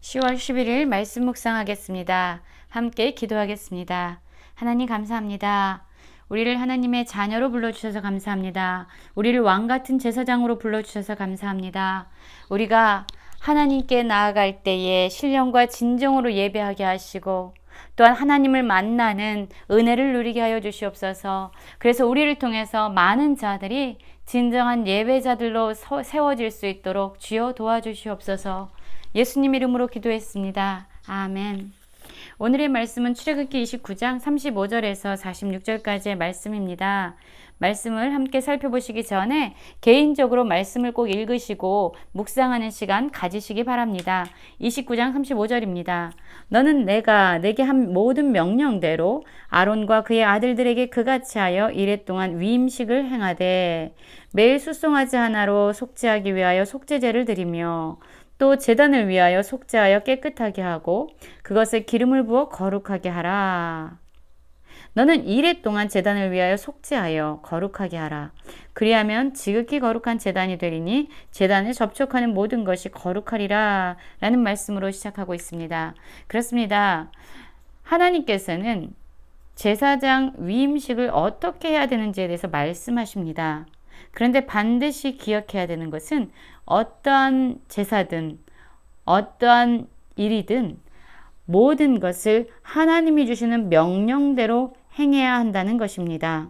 10월 11일 말씀 묵상하겠습니다. 함께 기도하겠습니다. 하나님 감사합니다. 우리를 하나님의 자녀로 불러주셔서 감사합니다. 우리를 왕같은 제사장으로 불러주셔서 감사합니다. 우리가 하나님께 나아갈 때에 신령과 진정으로 예배하게 하시고 또한 하나님을 만나는 은혜를 누리게 하여 주시옵소서. 그래서 우리를 통해서 많은 자들이 진정한 예배자들로 세워질 수 있도록 주여 도와주시옵소서. 예수님 이름으로 기도했습니다. 아멘. 오늘의 말씀은 출애굽기 29장 35절에서 46절까지의 말씀입니다. 말씀을 함께 살펴보시기 전에 개인적으로 말씀을 꼭 읽으시고 묵상하는 시간 가지시기 바랍니다. 29장 35절입니다. 너는 내가 내게 한 모든 명령대로 아론과 그의 아들들에게 그같이 하여 이레 동안 위임식을 행하되 매일 숫송아지 하나로 속죄하기 위하여 속죄제를 드리며 또 제단을 위하여 속죄하여 깨끗하게 하고 그것에 기름을 부어 거룩하게 하라. 너는 이레 동안 제단을 위하여 속죄하여 거룩하게 하라. 그리하면 지극히 거룩한 제단이 되리니 제단에 접촉하는 모든 것이 거룩하리라. 라는 말씀으로 시작하고 있습니다. 그렇습니다. 하나님께서는 제사장 위임식을 어떻게 해야 되는지에 대해서 말씀하십니다. 그런데 반드시 기억해야 되는 것은 어떠한 제사든 어떠한 일이든 모든 것을 하나님이 주시는 명령대로 행해야 한다는 것입니다.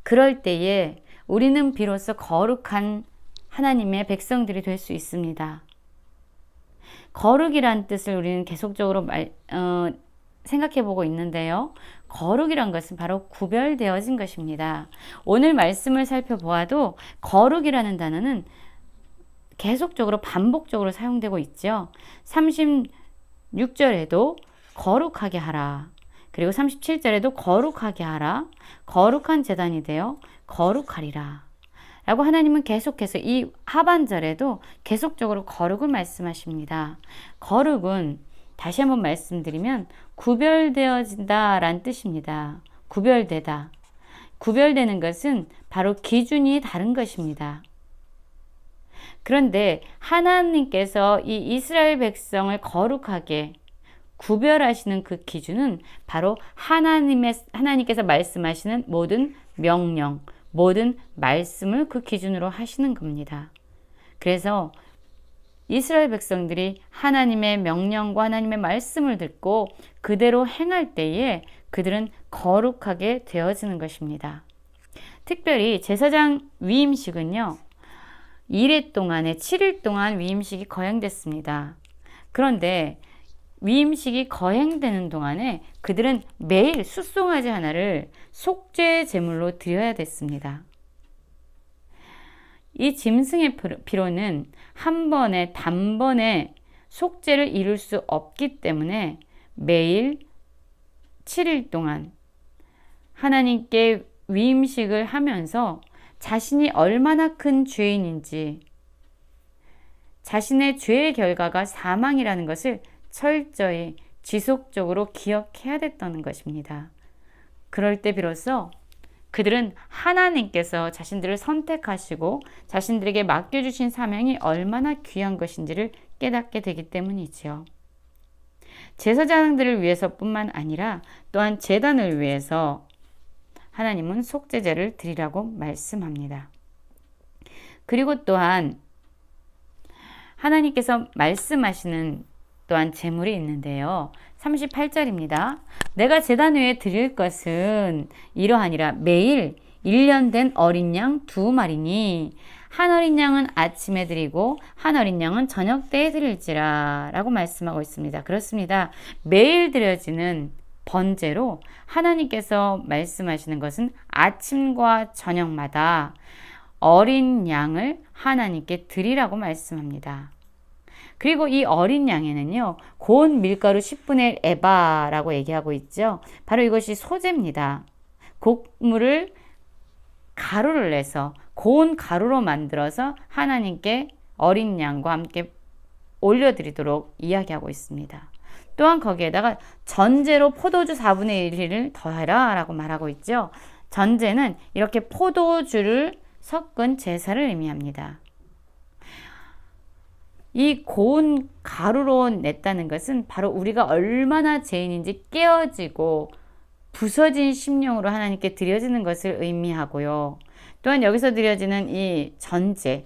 그럴 때에 우리는 비로소 거룩한 하나님의 백성들이 될 수 있습니다. 거룩이란 뜻을 우리는 계속적으로 생각해 보고 있는데요. 거룩이란 것은 바로 구별되어진 것입니다. 오늘 말씀을 살펴보아도 거룩이라는 단어는 계속적으로 반복적으로 사용되고 있죠. 36절에도 거룩하게 하라. 그리고 37절에도 거룩하게 하라. 거룩한 제단이 되어 거룩하리라. 라고 하나님은 계속해서 이 하반절에도 계속적으로 거룩을 말씀하십니다. 거룩은 다시 한번 말씀드리면 구별되어진다 라는 뜻입니다. 구별되다. 구별되는 것은 바로 기준이 다른 것입니다. 그런데 하나님께서 이 이스라엘 백성을 거룩하게 구별하시는 그 기준은 바로 하나님께서 말씀하시는 모든 명령, 모든 말씀을 그 기준으로 하시는 겁니다. 그래서 이스라엘 백성들이 하나님의 명령과 하나님의 말씀을 듣고 그대로 행할 때에 그들은 거룩하게 되어지는 것입니다. 특별히 제사장 위임식은요. 1회 동안에 7일 동안 위임식이 거행됐습니다. 그런데 위임식이 거행되는 동안에 그들은 매일 숫송아지 하나를 속죄 제물로 드려야 됐습니다. 이 짐승의 피로는 한 번에 단번에 속죄를 이룰 수 없기 때문에 매일 7일 동안 하나님께 위임식을 하면서 자신이 얼마나 큰 죄인인지, 자신의 죄의 결과가 사망이라는 것을 철저히 지속적으로 기억해야 됐다는 것입니다. 그럴 때 비로소 그들은 하나님께서 자신들을 선택하시고 자신들에게 맡겨주신 사명이 얼마나 귀한 것인지를 깨닫게 되기 때문이지요. 제사장들을 위해서뿐만 아니라 또한 제단을 위해서 하나님은 속죄제를 드리라고 말씀합니다. 그리고 또한 하나님께서 말씀하시는 또한 제물이 있는데요. 38절입니다. 내가 제단 위에 드릴 것은 이러하니라. 매일 1년 된 어린 양 2마리니 한 어린 양은 아침에 드리고 한 어린 양은 저녁 때에 드릴지라 라고 말씀하고 있습니다. 그렇습니다. 매일 드려지는 번제로 하나님께서 말씀하시는 것은 아침과 저녁마다 어린 양을 하나님께 드리라고 말씀합니다. 그리고 이 어린 양에는요, 고운 밀가루 10분의 1 에바라고 얘기하고 있죠. 바로 이것이 소재입니다. 곡물을 가루를 내서 고운 가루로 만들어서 하나님께 어린 양과 함께 올려드리도록 이야기하고 있습니다. 또한 거기에다가 전제로 포도주 4분의 1을 더해라 라고 말하고 있죠. 전제는 이렇게 포도주를 섞은 제사를 의미합니다. 이 고운 가루로 냈다는 것은 바로 우리가 얼마나 죄인인지 깨어지고 부서진 심령으로 하나님께 드려지는 것을 의미하고요. 또한 여기서 드려지는 이 전제,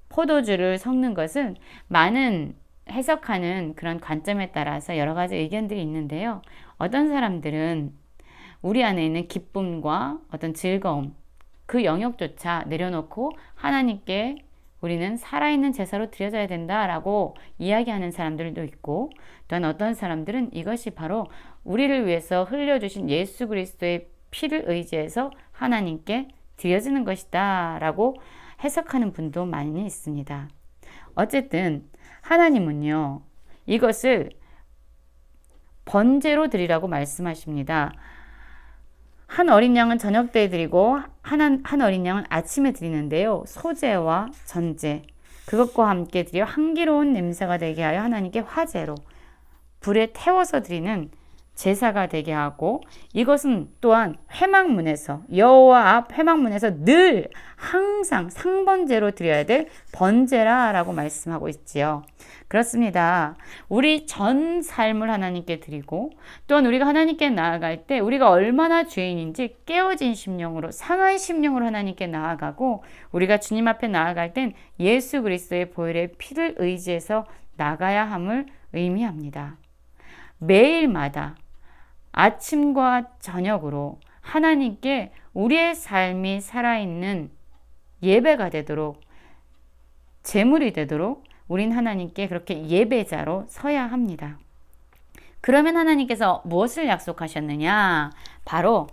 포도주를 섞는 것은 많은 해석하는 그런 관점에 따라서 여러 가지 의견들이 있는데요. 어떤 사람들은 우리 안에 있는 기쁨과 어떤 즐거움, 그 영역조차 내려놓고 하나님께 우리는 살아있는 제사로 드려져야 된다라고 이야기하는 사람들도 있고, 또한 어떤 사람들은 이것이 바로 우리를 위해서 흘려주신 예수 그리스도의 피를 의지해서 하나님께 드려지는 것이다 라고 해석하는 분도 많이 있습니다. 어쨌든 하나님은요, 이것을 번제로 드리라고 말씀하십니다. 한 어린 양은 저녁 때 드리고 한 어린 양은 아침에 드리는데요. 소제와 전제, 그것과 함께 드려 향기로운 냄새가 되게 하여 하나님께 화제로 불에 태워서 드리는 제사가 되게 하고, 이것은 또한 회막문에서, 여호와 앞 회막문에서 늘 항상 상번제로 드려야 될 번제라라고 말씀하고 있지요. 그렇습니다. 우리 전 삶을 하나님께 드리고, 또한 우리가 하나님께 나아갈 때 우리가 얼마나 죄인인지 깨어진 심령으로, 상한 심령으로 하나님께 나아가고, 우리가 주님 앞에 나아갈 땐 예수 그리스도의 보혈의 피를 의지해서 나가야 함을 의미합니다. 매일마다 아침과 저녁으로 하나님께 우리의 삶이 살아있는 예배가 되도록, 제물이 되도록 우린 하나님께 그렇게 예배자로 서야 합니다. 그러면 하나님께서 무엇을 약속하셨느냐? 바로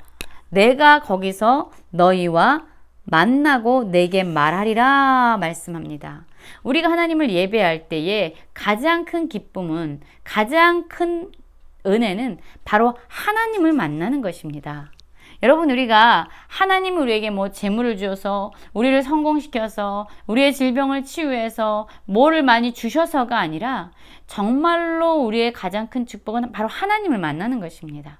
내가 거기서 너희와 만나고 내게 말하리라 말씀합니다. 우리가 하나님을 예배할 때에 가장 큰 기쁨은, 가장 큰 은혜는 바로 하나님을 만나는 것입니다. 여러분, 우리가 하나님이 우리에게 뭐 재물을 주어서, 우리를 성공시켜서, 우리의 질병을 치유해서, 뭐를 많이 주셔서가 아니라 정말로 우리의 가장 큰 축복은 바로 하나님을 만나는 것입니다.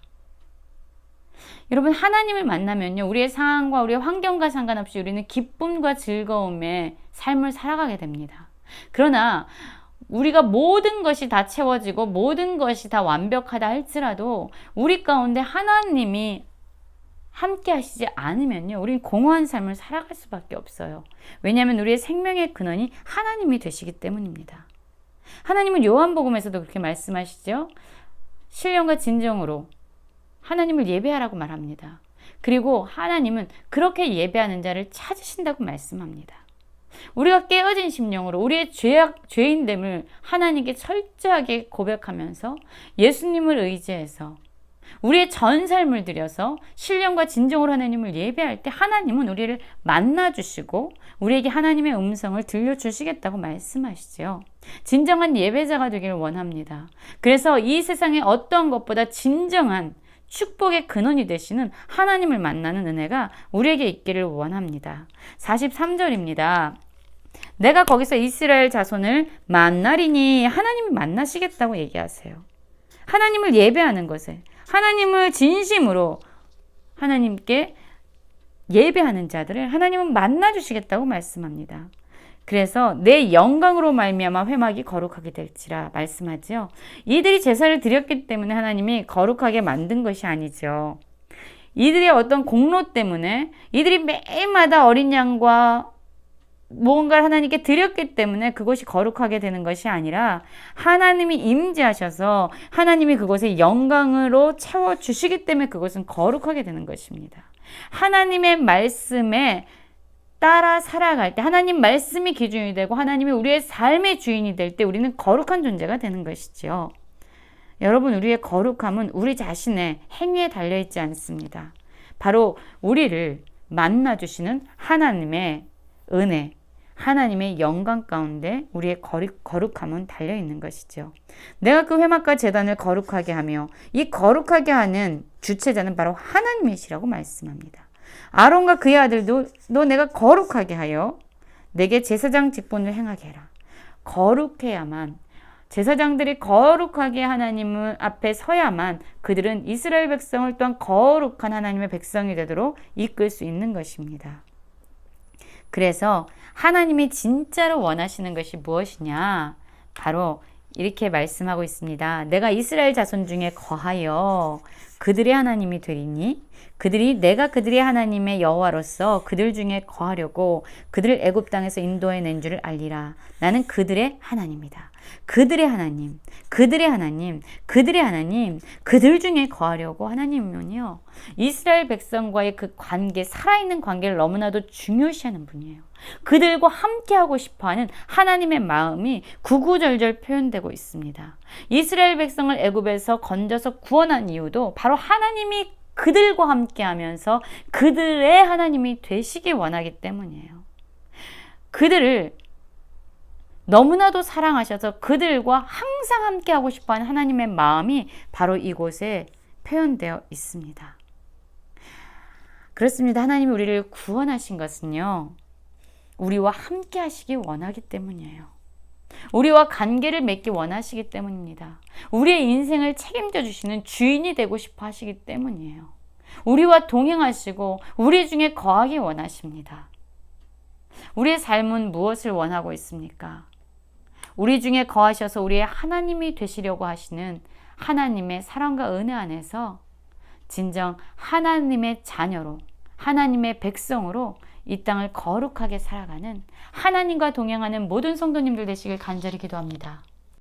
여러분, 하나님을 만나면요, 우리의 상황과 우리의 환경과 상관없이 우리는 기쁨과 즐거움의 삶을 살아가게 됩니다. 그러나 우리가 모든 것이 다 채워지고 모든 것이 다 완벽하다 할지라도 우리 가운데 하나님이 함께 하시지 않으면요, 우리는 공허한 삶을 살아갈 수밖에 없어요. 왜냐하면 우리의 생명의 근원이 하나님이 되시기 때문입니다. 하나님은 요한복음에서도 그렇게 말씀하시죠. 신령과 진정으로 하나님을 예배하라고 말합니다. 그리고 하나님은 그렇게 예배하는 자를 찾으신다고 말씀합니다. 우리가 깨어진 심령으로 우리의 죄인됨을 하나님께 철저하게 고백하면서 예수님을 의지해서 우리의 전 삶을 들여서 신령과 진정으로 하나님을 예배할 때 하나님은 우리를 만나주시고 우리에게 하나님의 음성을 들려주시겠다고 말씀하시죠. 진정한 예배자가 되기를 원합니다. 그래서 이 세상의 어떤 것보다 진정한 축복의 근원이 되시는 하나님을 만나는 은혜가 우리에게 있기를 원합니다. 43절입니다. 내가 거기서 이스라엘 자손을 만나리니, 하나님을 만나시겠다고 얘기하세요. 하나님을 예배하는 것에, 하나님을 진심으로 하나님께 예배하는 자들을 하나님은 만나주시겠다고 말씀합니다. 그래서 내 영광으로 말미암아 회막이 거룩하게 될지라 말씀하죠. 이들이 제사를 드렸기 때문에 하나님이 거룩하게 만든 것이 아니죠. 이들의 어떤 공로 때문에, 이들이 매일마다 어린 양과 무언가를 하나님께 드렸기 때문에 그것이 거룩하게 되는 것이 아니라 하나님이 임재하셔서 하나님이 그것을 영광으로 채워주시기 때문에 그것은 거룩하게 되는 것입니다. 하나님의 말씀에 따라 살아갈 때, 하나님 말씀이 기준이 되고 하나님이 우리의 삶의 주인이 될 때 우리는 거룩한 존재가 되는 것이죠. 여러분, 우리의 거룩함은 우리 자신의 행위에 달려있지 않습니다. 바로 우리를 만나주시는 하나님의 은혜, 하나님의 영광 가운데 우리의 거룩함은 달려있는 것이죠. 내가 그 회막과 제단을 거룩하게 하며, 이 거룩하게 하는 주체자는 바로 하나님이시라고 말씀합니다. 아론과 그의 아들도 너 내가 거룩하게 하여 내게 제사장 직분을 행하게 해라. 거룩해야만, 제사장들이 거룩하게 하나님 앞에 서야만 그들은 이스라엘 백성을 또한 거룩한 하나님의 백성이 되도록 이끌 수 있는 것입니다. 그래서 하나님이 진짜로 원하시는 것이 무엇이냐? 바로 이렇게 말씀하고 있습니다. 내가 이스라엘 자손 중에 거하여 그들의 하나님이 되리니 내가 그들의 하나님의 여호와로서 그들 중에 거하려고 그들을 애굽 땅에서 인도해 낸 줄을 알리라. 나는 그들의 하나님이다. 그들의 하나님, 그들의 하나님, 그들의 하나님, 그들 중에 거하려고. 하나님은요, 이스라엘 백성과의 그 관계, 살아있는 관계를 너무나도 중요시하는 분이에요. 그들과 함께하고 싶어하는 하나님의 마음이 구구절절 표현되고 있습니다. 이스라엘 백성을 애굽에서 건져서 구원한 이유도 바로 하나님이 그들과 함께하면서 그들의 하나님이 되시기 원하기 때문이에요. 그들을 너무나도 사랑하셔서 그들과 항상 함께하고 싶어하는 하나님의 마음이 바로 이곳에 표현되어 있습니다. 그렇습니다. 하나님이 우리를 구원하신 것은요, 우리와 함께 하시기 원하기 때문이에요. 우리와 관계를 맺기 원하시기 때문입니다. 우리의 인생을 책임져 주시는 주인이 되고 싶어 하시기 때문이에요. 우리와 동행하시고 우리 중에 거하기 원하십니다. 우리의 삶은 무엇을 원하고 있습니까? 우리 중에 거하셔서 우리의 하나님이 되시려고 하시는 하나님의 사랑과 은혜 안에서 진정 하나님의 자녀로, 하나님의 백성으로 이 땅을 거룩하게 살아가는 하나님과 동행하는 모든 성도님들 되시길 간절히 기도합니다.